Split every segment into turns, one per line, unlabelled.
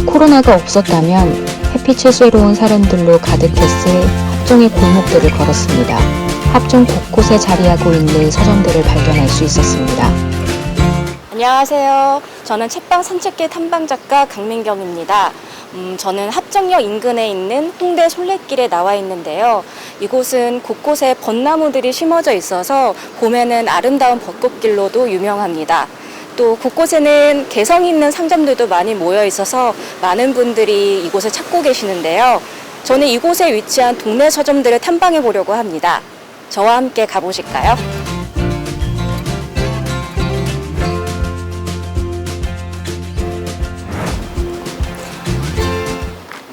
코로나가 없었다면 햇빛을 쐬러 온 사람들로 가득했을 합정의 골목들을 걸었습니다. 합정 곳곳에 자리하고 있는 서점들을 발견할 수 있었습니다.
안녕하세요. 저는 책방 산책길 탐방작가 강민경입니다. 저는 합정역 인근에 있는 홍대 솔레길에 나와 있는데요. 이곳은 곳곳에 벚나무들이 심어져 있어서 봄에는 아름다운 벚꽃길로도 유명합니다. 또 곳곳에는 개성 있는 상점들도 많이 모여 있어서 많은 분들이 이곳을 찾고 계시는데요. 저는 이곳에 위치한 동네 서점들을 탐방해 보려고 합니다. 저와 함께 가보실까요?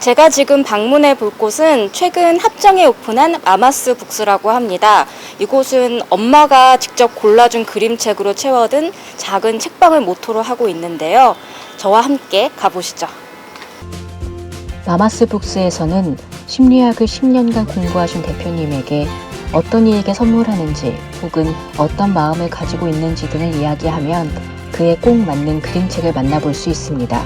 제가 지금 방문해 볼 곳은 최근 합정에 오픈한 마마스 북스라고 합니다. 이곳은 엄마가 직접 골라준 그림책으로 채워둔 작은 책방을 모토로 하고 있는데요. 저와 함께 가보시죠.
마마스 북스에서는 심리학을 10년간 공부하신 대표님에게 어떤 이에게 선물하는지 혹은 어떤 마음을 가지고 있는지 등을 이야기하면 그에 꼭 맞는 그림책을 만나볼 수 있습니다.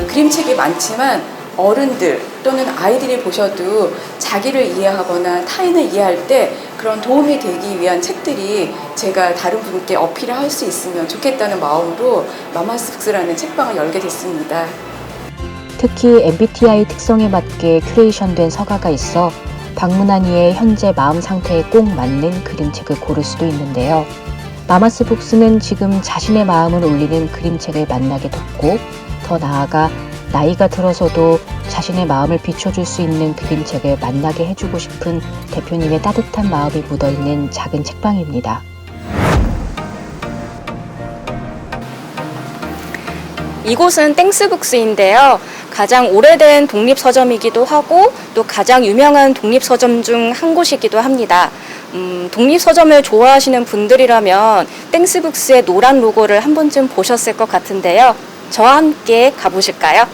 그림책이 많지만 어른들 또는 아이들이 보셔도 자기를 이해하거나 타인을 이해할 때 그런 도움이 되기 위한 책들이 제가 다른 분께 어필을 할 수 있으면 좋겠다는 마음으로 마마스 북스라는 책방을 열게 됐습니다.
특히 MBTI 특성에 맞게 큐레이션된 서가가 있어 방문한 이의 현재 마음 상태에 꼭 맞는 그림책을 고를 수도 있는데요. 마마스 북스는 지금 자신의 마음을 울리는 그림책을 만나게 돕고 더 나아가 나이가 들어서도 자신의 마음을 비춰줄 수 있는 그림책을 만나게 해주고 싶은 대표님의 따뜻한 마음이 묻어있는 작은 책방입니다.
이곳은 땡스북스인데요. 가장 오래된 독립서점이기도 하고 또 가장 유명한 독립서점 중 한 곳이기도 합니다. 독립서점을 좋아하시는 분들이라면 땡스북스의 노란 로고를 한 번쯤 보셨을 것 같은데요. 저와 함께 가보실까요?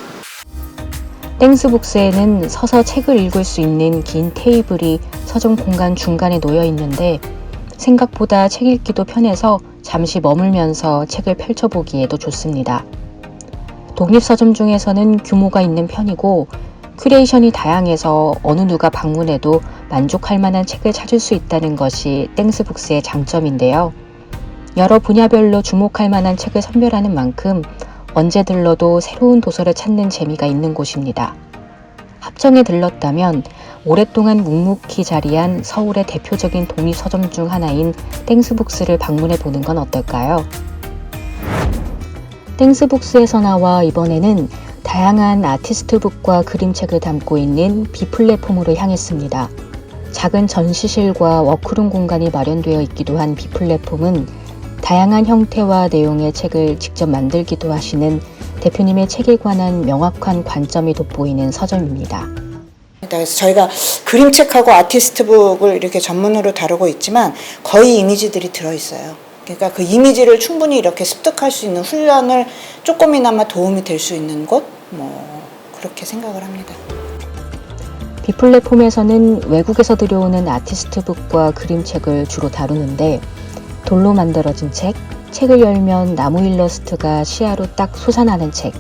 땡스북스에는 서서 책을 읽을 수 있는 긴 테이블이 서점 공간 중간에 놓여 있는데 생각보다 책 읽기도 편해서 잠시 머물면서 책을 펼쳐보기에도 좋습니다. 독립서점 중에서는 규모가 있는 편이고 큐레이션이 다양해서 어느 누가 방문해도 만족할 만한 책을 찾을 수 있다는 것이 땡스북스의 장점인데요. 여러 분야별로 주목할 만한 책을 선별하는 만큼 언제 들러도 새로운 도서를 찾는 재미가 있는 곳입니다. 합정에 들렀다면 오랫동안 묵묵히 자리한 서울의 대표적인 독립서점 중 하나인 땡스북스를 방문해 보는 건 어떨까요? 땡스북스에서 나와 이번에는 다양한 아티스트북과 그림책을 담고 있는 B플랫폼으로 향했습니다. 작은 전시실과 워크룸 공간이 마련되어 있기도 한 B플랫폼은 다양한 형태와 내용의 책을 직접 만들기도 하시는 대표님의 책에 관한 명확한 관점이 돋보이는 서점입니다.
그래서 저희가 그림책하고 아티스트북을 이렇게 전문으로 다루고 있지만 거의 이미지들이 들어있어요. 그러니까 그 이미지를 충분히 이렇게 습득할 수 있는 훈련을 조금이나마 도움이 될 수 있는 곳? 그렇게 생각을 합니다.
B플랫폼에서는 외국에서 들여오는 아티스트북과 그림책을 주로 다루는데 돌로 만들어진 책, 책을 열면 나무 일러스트가 시야로 딱 솟아나는 책,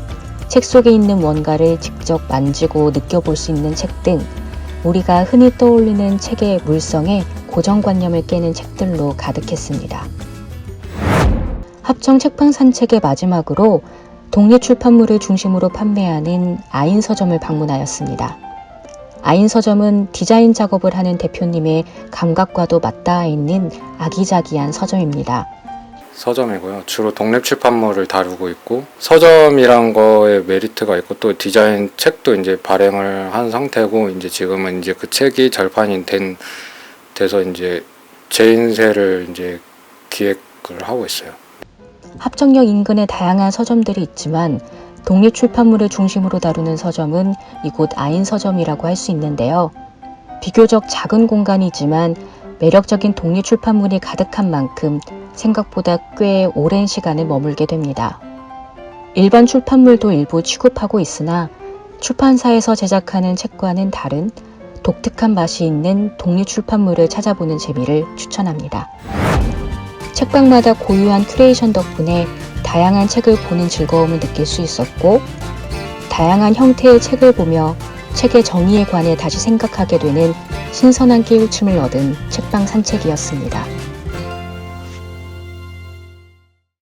책 속에 있는 뭔가를 직접 만지고 느껴볼 수 있는 책 등 우리가 흔히 떠올리는 책의 물성에 고정관념을 깨는 책들로 가득했습니다. 합정 책방 산책의 마지막으로 독립출판물을 중심으로 판매하는 아인서점을 방문하였습니다. 아인서점은 디자인 작업을 하는 대표님의 감각과도 맞닿아 있는 아기자기한 서점입니다.
서점이고요. 주로 독립출판물을 다루고 있고 서점이란 거에 메리트가 있고 또 디자인 책도 이제 발행을 한 상태고 이제 지금은 이제 그 책이 절판이 돼서 이제 재인쇄를 이제 기획을 하고 있어요.
합정역 인근에 다양한 서점들이 있지만 독립출판물을 중심으로 다루는 서점은 이곳 아인서점이라고 할 수 있는데요. 비교적 작은 공간이지만 매력적인 독립출판물이 가득한 만큼 생각보다 꽤 오랜 시간을 머물게 됩니다. 일반 출판물도 일부 취급하고 있으나 출판사에서 제작하는 책과는 다른 독특한 맛이 있는 독립출판물을 찾아보는 재미를 추천합니다. 책방마다 고유한 큐레이션 덕분에 다양한 책을 보는 즐거움을 느낄 수 있었고 다양한 형태의 책을 보며 책의 정의에 관해 다시 생각하게 되는 신선한 깨우침을 얻은 책방 산책이었습니다.